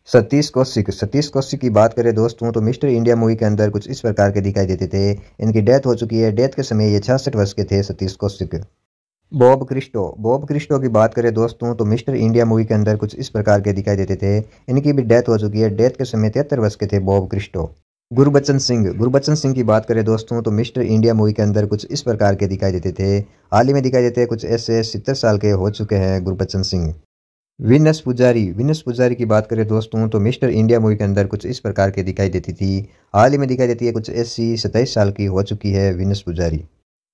सतीश कौशिक की बात करें दोस्तों तो मिस्टर इंडिया मूवी के अंदर कुछ इस प्रकार के दिखाई देते थे। इनकी डेथ हो चुकी है। डेथ के समय ये 66 वर्ष के थे सतीश कौशिक। बॉब क्रिस्टो की बात करें दोस्तों तो मिस्टर इंडिया मूवी के अंदर कुछ इस प्रकार के दिखाई देते थे। इनकी भी डेथ हो चुकी है। डेथ के समय 73 वर्ष के थे बॉब क्रिस्टो। गुरबचन सिंह की बात करें दोस्तों तो मिस्टर इंडिया मूवी के अंदर कुछ इस प्रकार के दिखाई देते थे। हाल ही में दिखाई देते हैं। कुछ ऐसे 70 साल के हो चुके हैं गुरबचन सिंह। विनस पुजारी की बात करें दोस्तों तो मिस्टर इंडिया मूवी के अंदर कुछ इस प्रकार के दिखाई देती थी। हाल ही में दिखाई देती है। कुछ ऐसी 27 साल की हो चुकी है विनस पुजारी।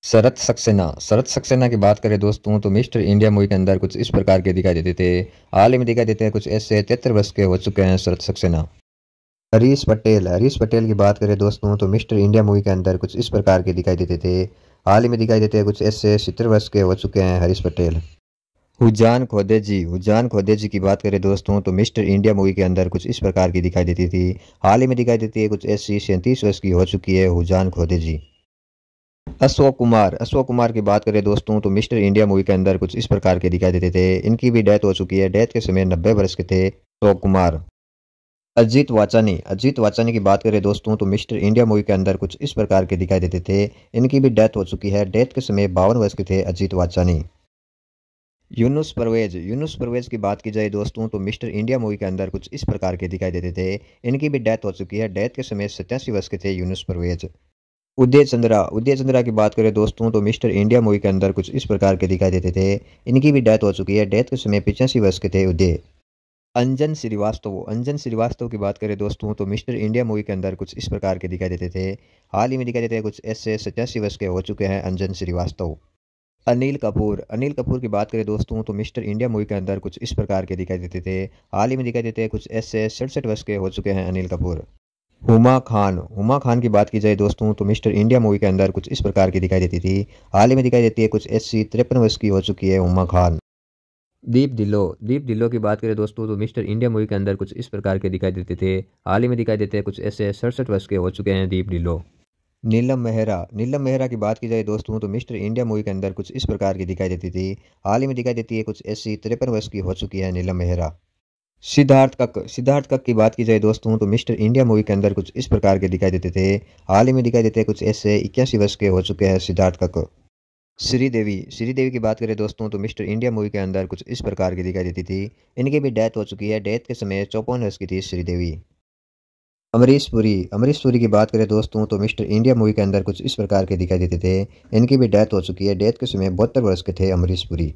शरत सक्सेना की बात करें दोस्तों तो मिस्टर इंडिया मूवी के अंदर कुछ इस प्रकार के दिखाई देते थे। हाल ही में दिखाई देते हैं। कुछ ऐसे 73 वर्ष के हो चुके हैं शरत सक्सेना। हरीश पटेल की बात करें दोस्तों तो मिस्टर इंडिया मूवी के अंदर कुछ इस प्रकार के दिखाई देते थे। हाल ही में दिखाई देते हैं। कुछ ऐसे 70 वर्ष के हो चुके हैं हरीश पटेल। हुजान खोदेजी की बात करें दोस्तों तो मिस्टर इंडिया मूवी के अंदर कुछ इस प्रकार की दिखाई देती थी। हाल ही में दिखाई देती है। कुछ ऐसी 37 वर्ष की हो चुकी है हुजान खोदेजी। अशोक कुमार की बात करें दोस्तों तो मिस्टर इंडिया मूवी के अंदर कुछ इस प्रकार के दिखाई देते थे। इनकी भी डेथ हो चुकी है। डेथ के समय 90 वर्ष के थे अशोक कुमार। अजीत वाचानी की बात करें दोस्तों तो मिस्टर इंडिया मूवी के अंदर कुछ इस प्रकार के दिखाई देते थे। इनकी भी डेथ हो चुकी है। डेथ के समय 52 वर्ष के थे अजीत वाचानी। यूनुस परवेज की बात की जाए दोस्तों तो मिस्टर इंडिया मूवी के अंदर कुछ इस प्रकार के दिखाई देते थे। इनकी भी डेथ हो चुकी है। डेथ के समय 87 वर्ष के थे यूनुस परवेज। उदय चंद्रा की बात करें दोस्तों तो मिस्टर इंडिया मूवी के अंदर कुछ इस प्रकार के दिखाई देते थे। इनकी भी डेथ हो चुकी है। डेथ के समय 85 वर्ष के थे उदय। अंजन श्रीवास्तव की बात करें दोस्तों तो मिस्टर इंडिया मूवी के अंदर कुछ इस प्रकार के दिखाई देते थे। हाल ही में दिखाई देते हैं। कुछ ऐसे 87 वर्ष के हो चुके हैं अंजन श्रीवास्तव। अनिल कपूर की बात करें दोस्तों तो मिस्टर इंडिया मूवी के अंदर कुछ इस प्रकार के दिखाई देते थे। हाल ही में दिखाई देते हैं। कुछ ऐसे 67 वर्ष के हो चुके हैं अनिल कपूर। हुमा खान की बात की जाए दोस्तों तो मिस्टर इंडिया मूवी के अंदर कुछ इस प्रकार की दिखाई देती थी। हाल ही में दिखाई देती है। कुछ ऐसी 53 वर्ष की हो चुकी है हुमा खान। दीप ढिल्लो की बात करें दोस्तों तो मिस्टर इंडिया मूवी के अंदर कुछ इस प्रकार के दिखाई देते थे। हाल ही में दिखाई देते हैं। कुछ ऐसे 67 वर्ष के हो चुके हैं दीप ढिल्लो। नीलम मेहरा की बात की जाए दोस्तों तो मिस्टर इंडिया मूवी के अंदर कुछ इस प्रकार की दिखाई देती थी। हाल ही में दिखाई देती है। कुछ ऐसी 53 वर्ष की हो चुकी है नीलम मेहरा। सिद्धार्थ कक की बात की जाए दोस्तों तो मिस्टर इंडिया मूवी के अंदर कुछ इस प्रकार के दिखाई देते थे। हाल ही में दिखाई देते हैं। कुछ ऐसे 81 वर्ष के हो चुके हैं सिद्धार्थ कक। श्रीदेवी की बात करें दोस्तों तो मिस्टर इंडिया मूवी के अंदर कुछ इस प्रकार की दिखाई देती थी। इनकी भी डेथ हो चुकी है। डेथ के समय 54 वर्ष की थी श्रीदेवी। अमरीश पुरी की बात करें दोस्तों तो मिस्टर इंडिया मूवी के अंदर कुछ इस प्रकार के दिखाई देते थे। इनकी भी डेथ हो चुकी है। डेथ के समय 72 वर्ष के थे अमरीश पुरी।